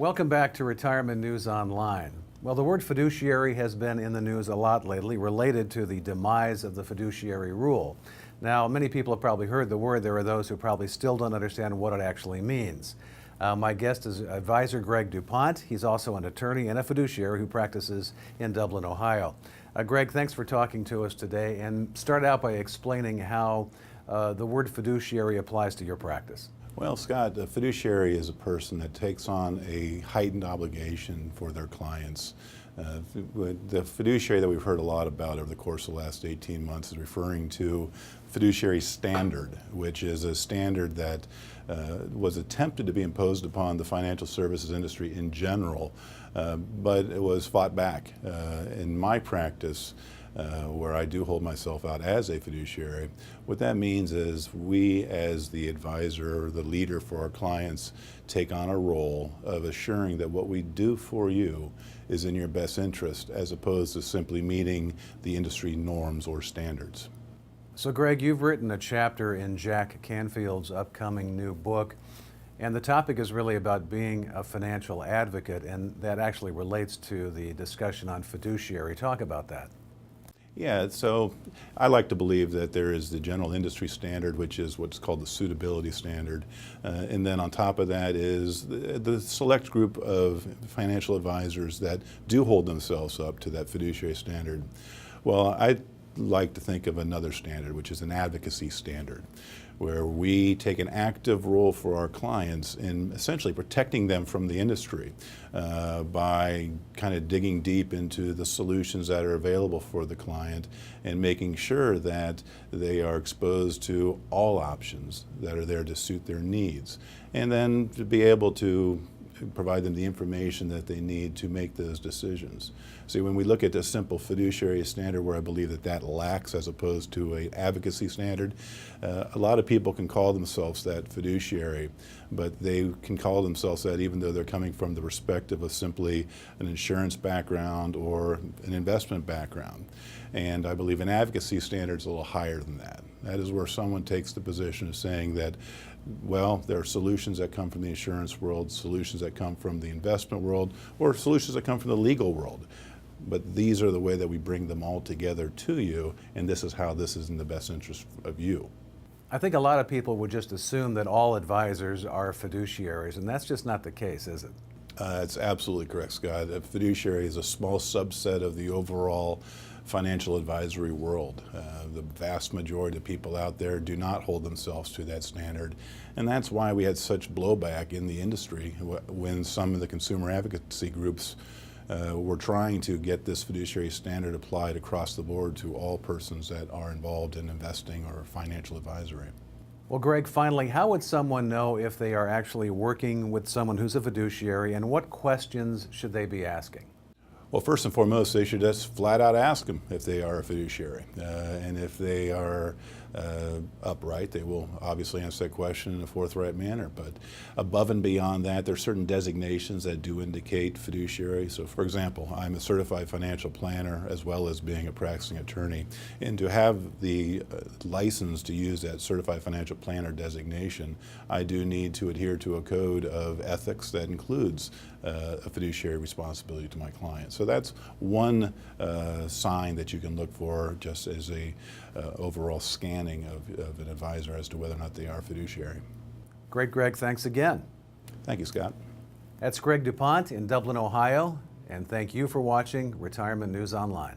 Welcome back to Retirement News Online. Well, the word fiduciary has been in the news a lot lately, related to the demise of the fiduciary rule. Now, many people have probably heard the word. There are those who probably still don't understand what it actually means. My guest is advisor Greg DuPont. He's also an attorney and a fiduciary who practices in Dublin, Ohio. Greg, thanks for talking to us today, and start out by explaining how the word fiduciary applies to your practice. Well, Scott, a fiduciary is a person that takes on a heightened obligation for their clients. The fiduciary that we've heard a lot about over the course of the last 18 months is referring to fiduciary standard, which is a standard that was attempted to be imposed upon the financial services industry in general, but it was fought back. In my practice, where I do hold myself out as a fiduciary, what that means is we, as the advisor or the leader for our clients, take on a role of assuring that what we do for you is in your best interest, as opposed to simply meeting the industry norms or standards. So Greg, you've written a chapter in Jack Canfield's upcoming new book, and the topic is really about being a financial advocate, and that actually relates to the discussion on fiduciary. Talk about that. Yeah, so I like to believe that there is the general industry standard, which is what's called the suitability standard. And then on top of that is the select group of financial advisors that do hold themselves up to that fiduciary standard. Well, I like to think of another standard, which is an advocacy standard, where we take an active role for our clients in essentially protecting them from the industry by kind of digging deep into the solutions that are available for the client and making sure that they are exposed to all options that are there to suit their needs, and then to be able to provide them the information that they need to make those decisions. See, when we look at a simple fiduciary standard, where I believe that that lacks as opposed to an advocacy standard, a lot of people can call themselves that fiduciary, but they can call themselves that even though they're coming from the perspective of simply an insurance background or an investment background. And I believe an advocacy standard is a little higher than that. That is where someone takes the position of saying that, well, there are solutions that come from the insurance world, solutions that come from the investment world, or solutions that come from the legal world. But these are the way that we bring them all together to you, and this is how this is in the best interest of you. I think a lot of people would just assume that all advisors are fiduciaries, and that's just not the case, is it? It's absolutely correct, Scott. A fiduciary is a small subset of the overall financial advisory world. The vast majority of people out there do not hold themselves to that standard, and that's why we had such blowback in the industry when some of the consumer advocacy groups were trying to get this fiduciary standard applied across the board to all persons that are involved in investing or financial advisory. Well, Greg, finally, how would someone know if they are actually working with someone who's a fiduciary, and what questions should they be asking? Well, first and foremost, they should just flat out ask them if they are a fiduciary. And if they are upright, they will obviously answer that question in a forthright manner. But above and beyond that, there are certain designations that do indicate fiduciary. So, for example, I'm a certified financial planner as well as being a practicing attorney. And to have the license to use that certified financial planner designation, I do need to adhere to a code of ethics that includes a fiduciary responsibility to my clients. So that's one sign that you can look for just as a overall scanning of an advisor as to whether or not they are fiduciary. Great, Greg. Thanks again. Thank you, Scott. That's Greg DuPont in Dublin, Ohio, and thank you for watching Retirement News Online.